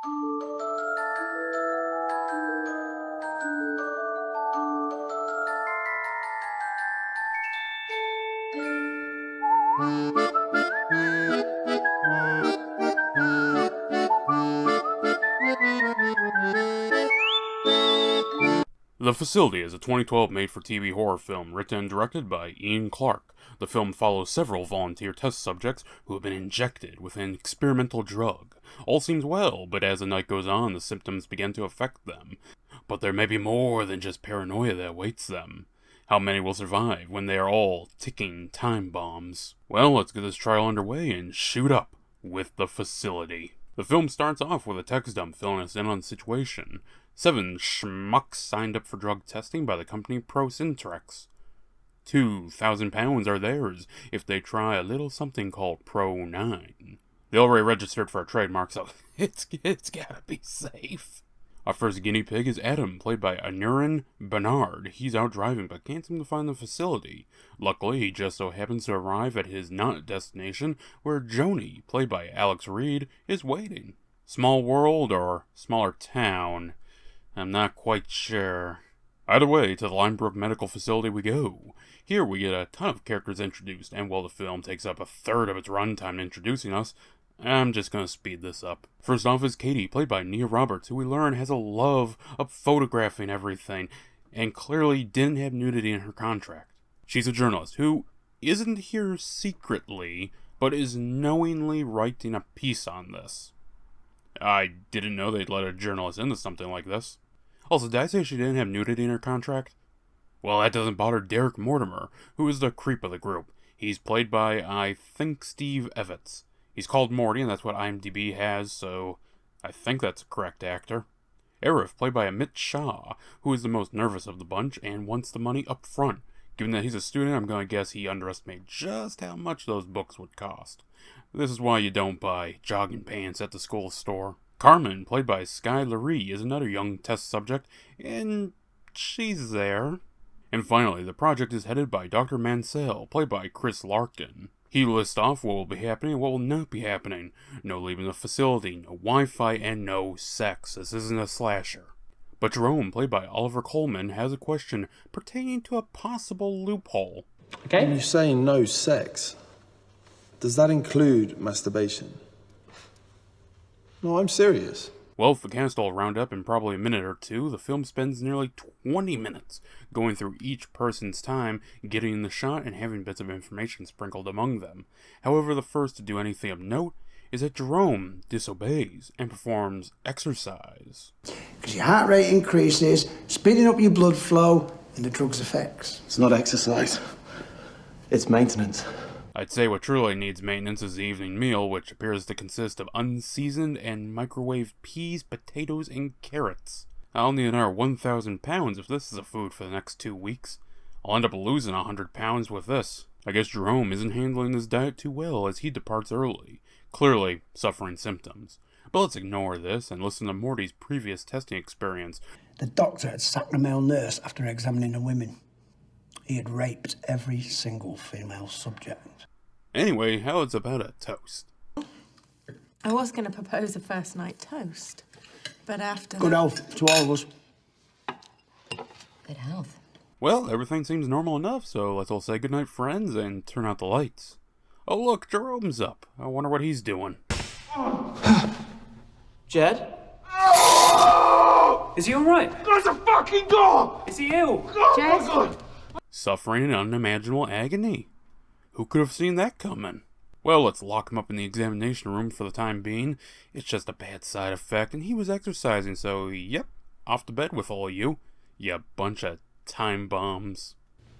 The Facility is a 2012 made-for-TV horror film written and directed by Ian Clark. The film follows several volunteer test subjects who have been injected with an experimental drug. All seems well, but as the night goes on, the symptoms begin to affect them. But there may be more than just paranoia that awaits them. How many will survive when they are all ticking time bombs? Well, let's get this trial underway and shoot up with The Facility. The film starts off with a text dump filling us in on the situation. 7 schmucks signed up for drug testing by the company ProSyntrex. £2,000 are theirs if they try a little something called Pro9. They already registered for a trademark, so it's gotta be safe. Our first guinea pig is Adam, played by Anurin Bernard. He's out driving but can't seem to find the facility. Luckily, he just so happens to arrive at his not destination, where Joni, played by Alex Reed, is waiting. Small world or smaller town? I'm not quite sure. Either way, to the Linebrook Medical Facility we go. Here we get a ton of characters introduced, and while the film takes up a third of its runtime introducing us, I'm just gonna speed this up. First off is Katie, played by Nia Roberts, who we learn has a love of photographing everything, and clearly didn't have nudity in her contract. She's a journalist who isn't here secretly, but is knowingly writing a piece on this. I didn't know they'd let a journalist into something like this. Also, did I say she didn't have nudity in her contract? Well, that doesn't bother Derek Mortimer, who is the creep of the group. He's played by, I think, Steve Evans. He's called Morty, and that's what IMDb has, so I think that's a correct actor. Arif, played by Amit Shah, who is the most nervous of the bunch and wants the money up front. Given that he's a student, I'm going to guess he underestimated just how much those books would cost. This is why you don't buy jogging pants at the school store. Carmen, played by Sky Laree, is another young test subject, and she's there. And finally, the project is headed by Dr. Mansell, played by Chris Larkin. He lists off what will be happening and what will not be happening. No leaving the facility, no Wi-Fi, and no sex. This isn't a slasher. But Jerome, played by Oliver Coleman, has a question pertaining to a possible loophole. Okay. When you say no sex, does that include masturbation? No, I'm serious. Well, if the cast all round up in probably a minute or two, the film spends nearly 20 minutes going through each person's time, getting the shot, and having bits of information sprinkled among them. However, the first to do anything of note is that Jerome disobeys and performs exercise. Because your heart rate increases, speeding up your blood flow, and the drug's effects. It's not exercise. It's maintenance. I'd say what truly needs maintenance is the evening meal, which appears to consist of unseasoned and microwaved peas, potatoes, and carrots. I'll need another 1,000 pounds if this is a food for the next 2 weeks. I'll end up losing 100 pounds with this. I guess Jerome isn't handling his diet too well as he departs early, clearly suffering symptoms. But let's ignore this and listen to Morty's previous testing experience. The doctor had sacked the male nurse after examining the women. He had raped every single female subject. Anyway, how it's about a toast? I was going to propose a first night toast, but after Good health to all of us. Good health. Well, everything seems normal enough, so let's all say goodnight, friends, and turn out the lights. Oh look, Jerome's up. I wonder what he's doing. Jed? Is he alright? Close the fucking door! Is he ill? Jed? Suffering in unimaginable agony. Who could have seen that coming? Well, let's lock him up in the examination room for the time being. It's just a bad side effect, and he was exercising, so yep, off to bed with all you bunch of time bombs.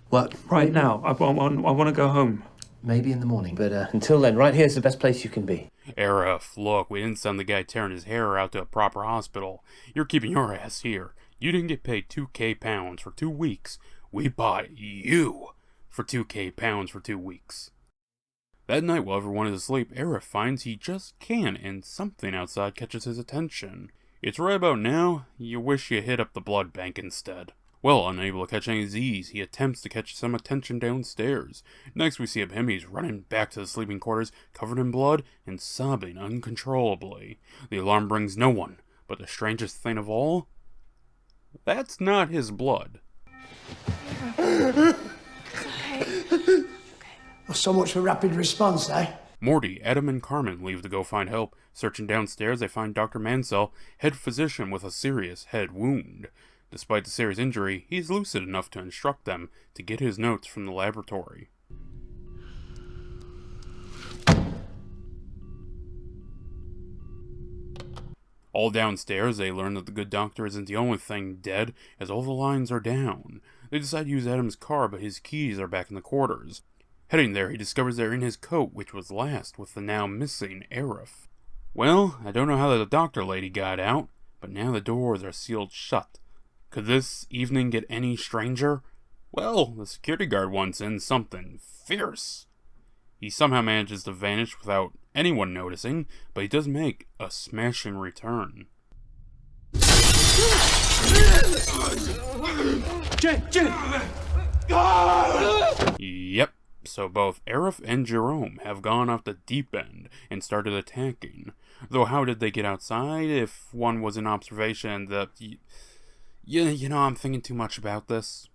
What? Right now, I want to go home. Maybe in the morning, but until then, right here's the best place you can be. Arif, look, we didn't send the guy tearing his hair out to a proper hospital. You're keeping your ass here. You didn't get paid 2k pounds for 2 weeks. We bought you for 2k pounds for 2 weeks. That night, while everyone is asleep, Arif finds he just can, and something outside catches his attention. It's right about now, you wish you hit up the blood bank instead. Well, unable to catch any Z's, he attempts to catch some attention downstairs. Next we see him, he's running back to the sleeping quarters, covered in blood, and sobbing uncontrollably. The alarm brings no one, but the strangest thing of all? That's not his blood. Well, so much for rapid response, eh? Morty, Adam, and Carmen leave to go find help. Searching downstairs, they find Dr. Mansell, head physician with a serious head wound. Despite the serious injury, he's lucid enough to instruct them to get his notes from the laboratory. All downstairs, they learn that the good doctor isn't the only thing dead, as all the lines are down. They decide to use Adam's car, but his keys are back in the quarters. Heading there, he discovers they're in his coat, which was last with the now missing Arif. Well, I don't know how the doctor lady got out, but now the doors are sealed shut. Could this evening get any stranger? Well, the security guard wants in something fierce. He somehow manages to vanish without anyone noticing, but he does make a smashing return. Yep, so both Arif and Jerome have gone off the deep end and started attacking. Though how did they get outside if one was in observation that... You know, I'm thinking too much about this.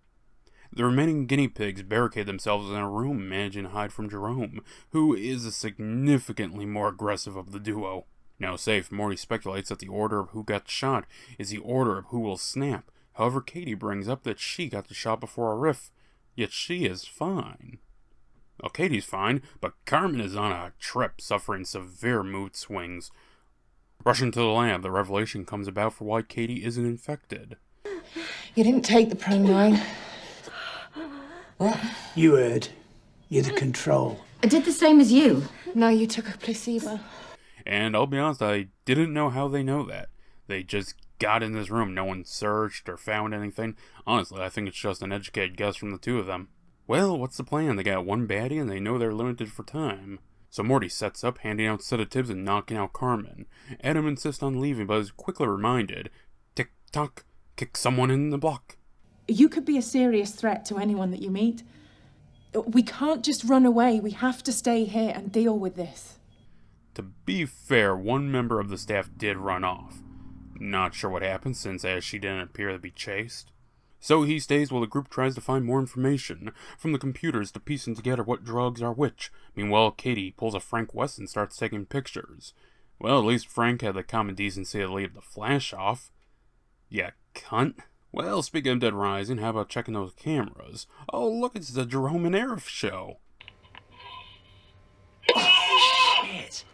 The remaining guinea pigs barricade themselves in a room, managing to hide from Jerome, who is a significantly more aggressive of the duo. Now safe, Morty speculates that the order of who got shot is the order of who will snap. However, Katie brings up that she got the shot before Arif, yet she is fine. Well, Katie's fine, but Carmen is on a trip, suffering severe mood swings. Rushing to the lab, the revelation comes about for why Katie isn't infected. You didn't take the Pro-9. What? You heard. You're the control. I did the same as you. No, you took a placebo. And I'll be honest, I didn't know how they know that. They just got in this room, no one searched or found anything. Honestly, I think it's just an educated guess from the two of them. Well, what's the plan? They got one baddie and they know they're limited for time. So Morty sets up, handing out sedatives and knocking out Carmen. Adam insists on leaving, but is quickly reminded, tick-tock, kick someone in the block. You could be a serious threat to anyone that you meet. We can't just run away. We have to stay here and deal with this. To be fair, one member of the staff did run off. Not sure what happened, since as she didn't appear to be chased. So he stays while the group tries to find more information from the computers to piecing together what drugs are which. Meanwhile, Katie pulls a Frank West and starts taking pictures. Well, at least Frank had the common decency to leave the flash off. Yeah, cunt. Well, speaking of Dead Rising, how about checking those cameras? Oh, look, it's the Jerome and Arif show. Shit.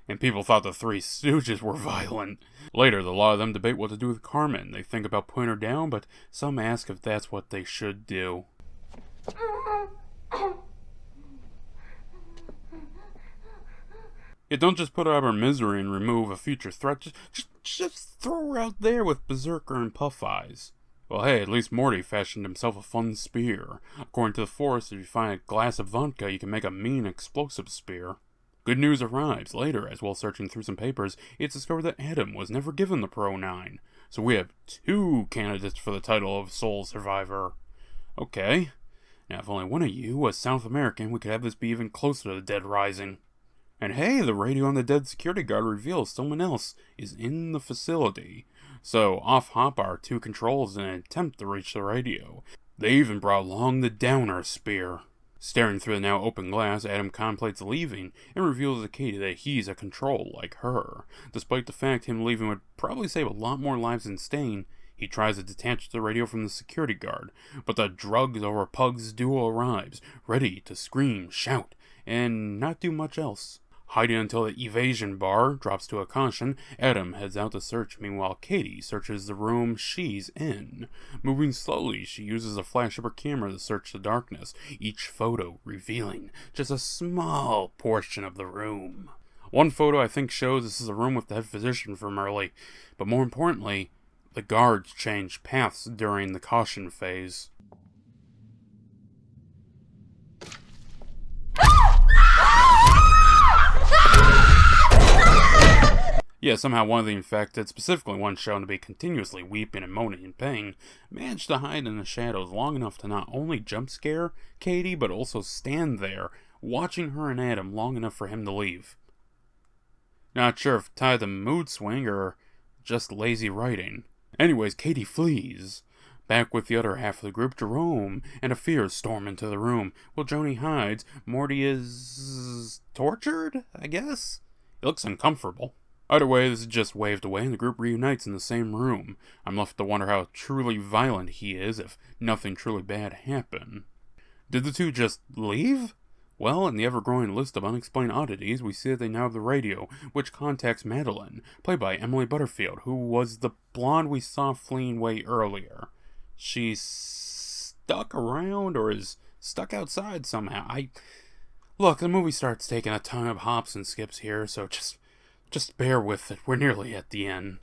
And people thought the Three Stooges were violent. Later, the lot of them debate what to do with Carmen. They think about putting her down, but some ask if that's what they should do. Yeah, don't just put her out of her misery and remove a future threat. Just throw her out there with Berserker and Puff Eyes. Well, hey, at least Morty fashioned himself a fun spear. According to the Forest, if you find a glass of vodka, you can make a mean explosive spear. Good news arrives later, as while searching through some papers, it's discovered that Adam was never given the Pro-9. So we have two candidates for the title of Sole Survivor. Okay. Now, if only one of you was South American, we could have this be even closer to the Dead Rising. And hey, the radio on the dead security guard reveals someone else is in the facility. So off hop our two controls in an attempt to reach the radio. They even brought along the Downer Spear. Staring through the now open glass, Adam contemplates leaving and reveals to Katie that he's a control like her. Despite the fact him leaving would probably save a lot more lives than staying, he tries to detach the radio from the security guard. But the drugs over Pug's duo arrives, ready to scream, shout, and not do much else. Hiding until the evasion bar drops to a caution, Adam heads out to search. Meanwhile, Katie searches the room she's in. Moving slowly, she uses a flash of her camera to search the darkness, each photo revealing just a small portion of the room. One photo I think shows this is a room with the head physician from early, but more importantly, the guards changed paths during the caution phase. Yeah, Yeah, somehow one of the infected, specifically one shown to be continuously weeping and moaning in pain, managed to hide in the shadows long enough to not only jump scare Katie, but also stand there, watching her and Adam long enough for him to leave. Not sure if tied to mood swing or just lazy writing. Anyways, Katie flees. Back with the other half of the group, Jerome and Afir storm into the room. While Joni hides, Morty is tortured, I guess? He looks uncomfortable. Either way, this is just waved away and the group reunites in the same room. I'm left to wonder how truly violent he is if nothing truly bad happened. Did the two just leave? Well, in the ever-growing list of unexplained oddities, we see that they now have the radio, which contacts Madeline, played by Emily Butterfield, who was the blonde we saw fleeing way earlier. She's stuck around or is stuck outside somehow. Look, the movie starts taking a ton of hops and skips here, so just bear with it. We're nearly at the end.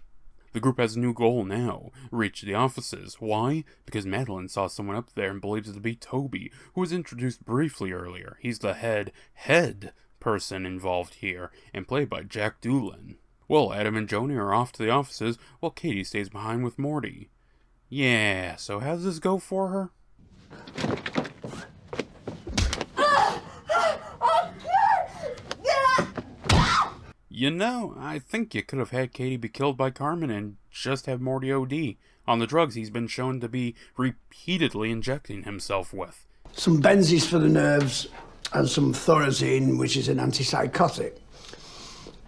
The group has a new goal now, reach the offices. Why? Because Madeline saw someone up there and believes it to be Toby, who was introduced briefly earlier. He's the head person involved here, and played by Jack Doolin. Well, Adam and Joni are off to the offices, while Katie stays behind with Morty. Yeah, so how does this go for her? You know, I think you could have had Katie be killed by Carmen and just have Morty OD on the drugs he's been shown to be repeatedly injecting himself with. Some Benzies for the nerves and some Thorazine, which is an antipsychotic.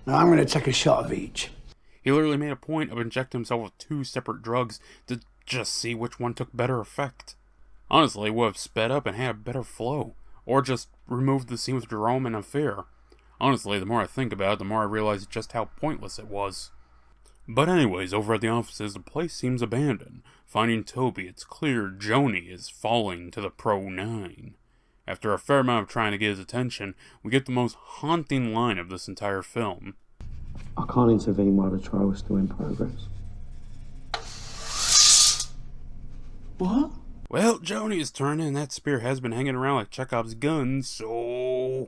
Now I'm going to take a shot of each. He literally made a point of injecting himself with 2 separate drugs to just see which one took better effect. Honestly, it would have sped up and had a better flow, or just removed the scene with Jerome and Affair. Honestly, the more I think about it, the more I realize just how pointless it was. But anyways, over at the offices, the place seems abandoned. Finding Toby, it's clear Joni is falling to the Pro-9. After a fair amount of trying to get his attention, we get the most haunting line of this entire film. I can't intervene while the trial is still in progress. What? Well, Joni is turning, and that spear has been hanging around like Chekhov's gun, so...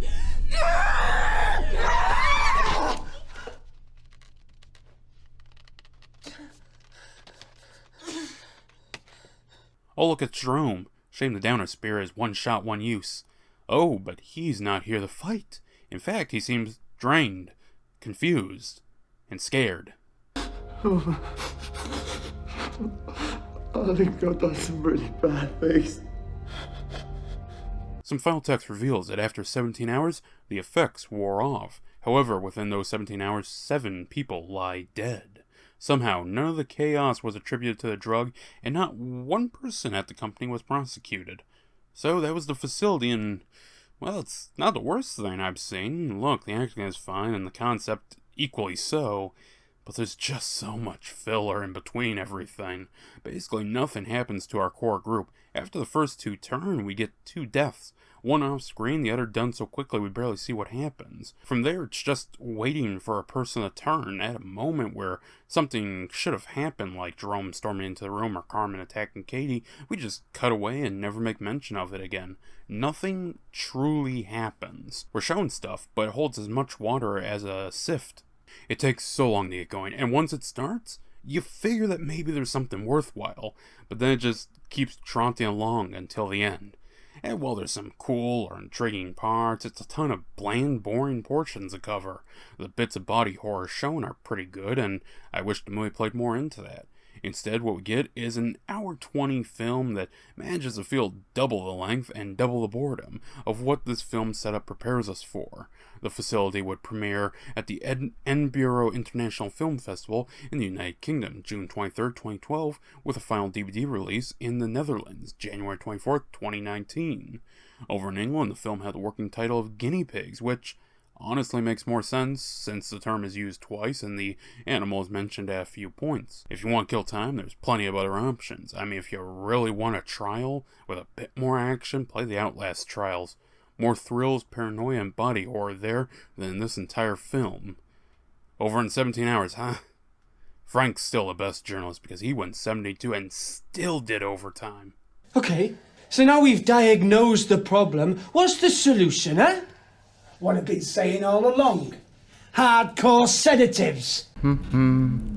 Oh, look at Jerome. Shame the Downer spear is one shot, one use. Oh, but he's not here to fight. In fact, he seems drained, confused, and scared. I think I've done some really bad things. Some final text reveals that after 17 hours, the effects wore off. However, within those 17 hours, 7 people lie dead. Somehow, none of the chaos was attributed to the drug, and not one person at the company was prosecuted. So that was the facility, and, well, it's not the worst thing I've seen. Look, the acting is fine, and the concept equally so, but there's just so much filler in between everything. Basically, nothing happens to our core group. After the first 2 turn, we get 2 deaths. One off screen, the other done so quickly we barely see what happens. From there, it's just waiting for a person to turn at a moment where something should have happened, like Jerome storming into the room or Carmen attacking Katie. We just cut away and never make mention of it again. Nothing truly happens. We're shown stuff, but it holds as much water as a sift. It takes so long to get going, and once it starts, you figure that maybe there's something worthwhile, but then it just keeps trotting along until the end. And while there's some cool or intriguing parts, it's a ton of bland, boring portions to cover. The bits of body horror shown are pretty good, and I wish the movie played more into that. Instead, what we get is an hour 20 film that manages to feel double the length and double the boredom of what this film setup prepares us for. The facility would premiere at the Edinburgh International Film Festival in the United Kingdom, June 23, 2012, with a final DVD release in the Netherlands, January 24, 2019. Over in England, the film had the working title of Guinea Pigs, which honestly makes more sense since the term is used twice and the animal is mentioned at a few points. If you want to kill time, there's plenty of other options. I mean, if you really want a trial with a bit more action, play the Outlast trials. More thrills, paranoia, and body horror there than in this entire film. Over in 17 hours, huh? Frank's still the best journalist because he went 72 and still did overtime. Okay, so now we've diagnosed the problem. What's the solution, eh? What I've been saying all along. Hardcore sedatives. Hmm.